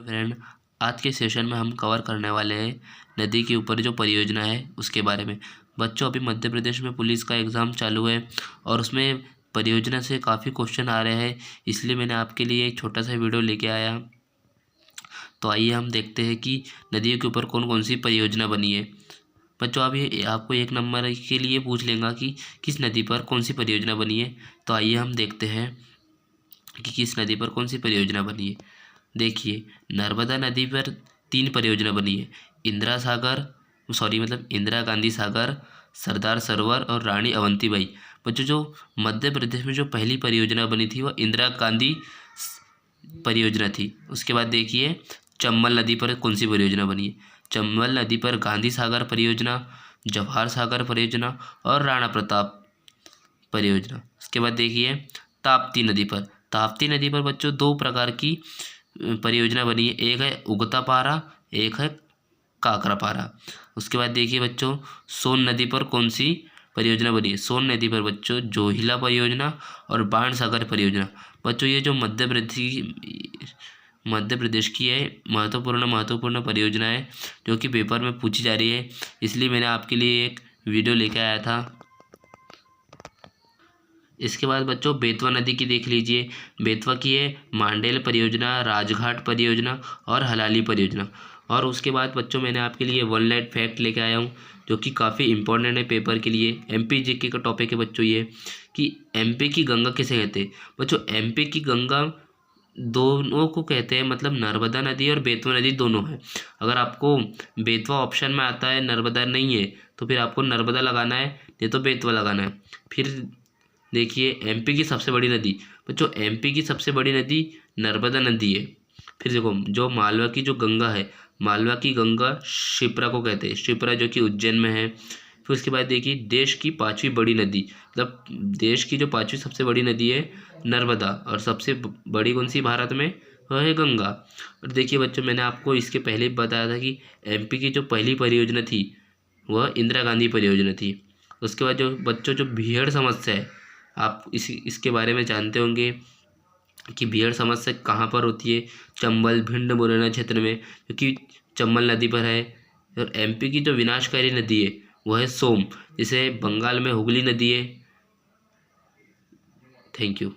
Friend, आज के session में हम कवर करने वाले हैं नदी के ऊपर जो परियोजना है उसके बारे में। बच्चों, अभी मध्य प्रदेश में पुलिस का एग्ज़ाम चालू है और उसमें परियोजना से काफ़ी क्वेश्चन आ रहे हैं, इसलिए मैंने आपके लिए एक छोटा सा वीडियो लेके आया। तो आइए हम देखते हैं कि नदियों के ऊपर कौन कौन सी परियोजना बनी है। बच्चों, अभी आपको एक नंबर के लिए पूछ लेगा कि किस नदी पर कौन सी परियोजना बनी है। तो आइए हम देखते हैं कि किस नदी पर कौन सी परियोजना बनी है। देखिए, नर्मदा नदी पर 3 परियोजना बनी है। इंदिरा गांधी सागर, सरदार सरोवर और रानी अवंतीबाई। बच्चों, जो मध्य प्रदेश में जो पहली परियोजना बनी थी वह इंदिरा गांधी परियोजना थी। उसके बाद देखिए, चंबल नदी पर कौन सी परियोजना बनी है। चंबल नदी पर गांधी सागर परियोजना, जवाहर सागर परियोजना और राणा प्रताप परियोजना। उसके बाद देखिए, ताप्ती नदी पर बच्चों 2 प्रकार की परियोजना बनी है। एक है उगता पारा, एक है काकरा पारा। उसके बाद देखिए बच्चों, सोन नदी पर कौन सी परियोजना बनी है। सोन नदी पर बच्चों जोहिला परियोजना और बाणसागर परियोजना। बच्चों, ये जो मध्य प्रदेश की है महत्वपूर्ण परियोजना है जो कि पेपर में पूछी जा रही है, इसलिए मैंने आपके लिए एक वीडियो लेकर आया था। इसके बाद बच्चों बेतवा नदी की देख लीजिए। बेतवा की है मांडेल परियोजना, राजघाट परियोजना और हलाली परियोजना। और उसके बाद बच्चों मैंने आपके लिए वन लाइन फैक्ट लेके आया हूँ जो कि काफ़ी इंपॉर्टेंट है पेपर के लिए। एमपी जीके का टॉपिक है बच्चों ये, कि एमपी की गंगा किसे कहते हैं। बच्चों, एमपी की गंगा दोनों को कहते हैं, मतलब नर्मदा नदी और बेतवा नदी दोनों है। अगर आपको बेतवा ऑप्शन में आता है, नर्मदा नहीं है, तो फिर आपको नर्मदा लगाना है, नहीं तो बेतवा लगाना है। फिर देखिए, एमपी की सबसे बड़ी नदी। बच्चों, एमपी की सबसे बड़ी नदी नर्मदा नदी है। फिर देखो, जो मालवा की जो गंगा है, मालवा की गंगा शिप्रा को कहते हैं, शिप्रा जो कि उज्जैन में है। फिर उसके बाद देखिए, देश की 5वीं बड़ी नदी, मतलब देश की जो 5वीं सबसे बड़ी नदी है नर्मदा, और सबसे बड़ी कौन सी भारत में, वह है गंगा। और देखिए बच्चों, मैंने आपको इसके पहले भी बताया था कि एमपी की जो पहली परियोजना थी वह इंदिरा गांधी परियोजना थी। उसके बाद जो बच्चों जो बीहड़ समस्या है, आप इसके बारे में जानते होंगे कि बीहड़ समस्या कहाँ पर होती है। चंबल, भिंड, मुरैना क्षेत्र में, क्योंकि चंबल नदी पर है। और एमपी की जो विनाशकारी नदी है वह है सोम, जिसे बंगाल में हुगली नदी है। Thank you.